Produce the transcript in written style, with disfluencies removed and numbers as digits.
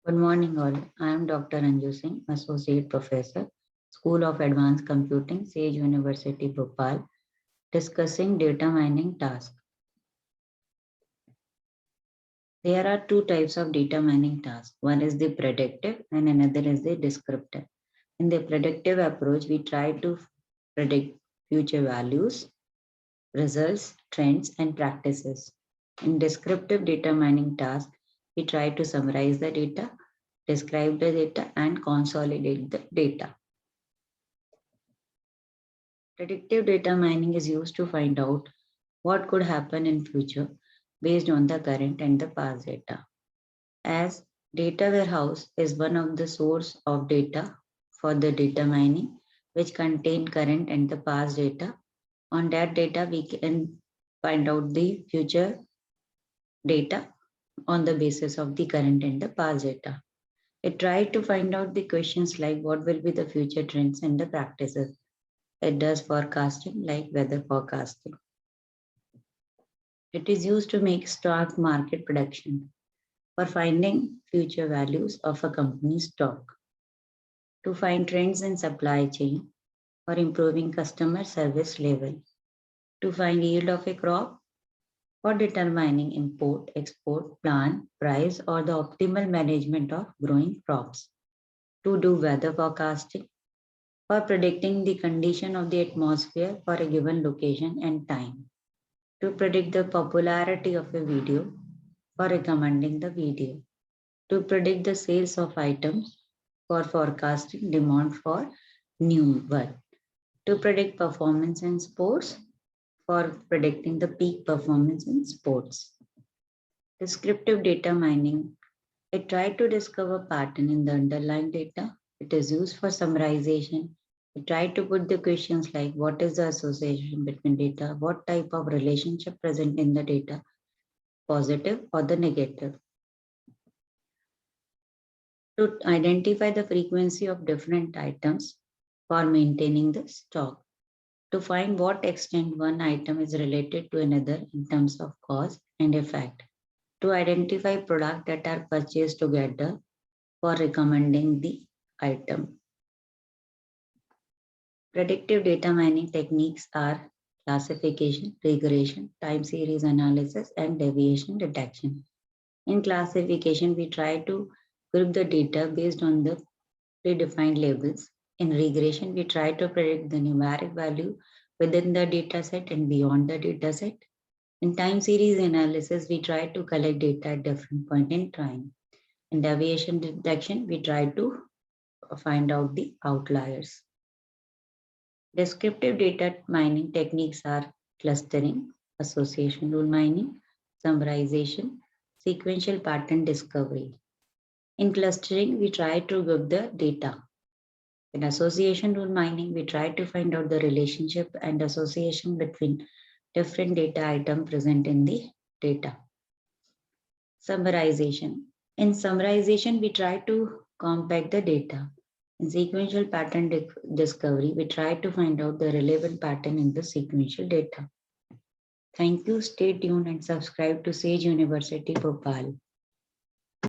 Good morning, all. I am Dr. Anju Singh, Associate Professor, School of Advanced Computing, Sage University, Bhopal, discussing data mining task. There are two types of data mining tasks. One is the predictive and another is the descriptive. In the predictive approach, we try to predict future values, results, trends, and practices. In descriptive data mining task, we try to summarize the data, describe the data, and consolidate the data. Predictive data mining is used to find out what could happen in future based on the current and the past data. As data warehouse is one of the source of data for the data mining, which contain current and the past data. On that data, we can find out the future data on the basis of the current and the past data. It tried to find out the questions like what will be the future trends and the practices. It does forecasting like weather forecasting. It is used to make stock market prediction for finding future values of a company's stock, to find trends in supply chain for improving customer service level, to find yield of a crop for determining import, export, plant, price, or the optimal management of growing crops, to do weather forecasting for predicting the condition of the atmosphere for a given location and time, to predict the popularity of a video for recommending the video, to predict the sales of items for forecasting demand for new one, to predict performance in sports for predicting the peak performance in sports. Descriptive data mining, it tried to discover pattern in the underlying data. It is used for summarization. It tried to put the questions like what is the association between data, what type of relationship present in the data, positive or the negative. To identify the frequency of different items for maintaining the stock, to find what extent one item is related to another in terms of cause and effect, to identify products that are purchased together for recommending the item. Predictive data mining techniques are classification, regression, time series analysis, and deviation detection. In classification, we try to group the data based on the predefined labels. In regression, we try to predict the numeric value within the dataset and beyond the dataset. In time series analysis, we try to collect data at different point in time. In deviation detection, we try to find out the outliers. Descriptive data mining techniques are clustering, association rule mining, summarization, sequential pattern discovery. In clustering, we try to group the data. In association rule mining, we try to find out the relationship and association between different data items present in the data. Summarization. In summarization, we try to compact the data. In sequential pattern discovery, we try to find out the relevant pattern in the sequential data. Thank you. Stay tuned and subscribe to Sage University Bhopal.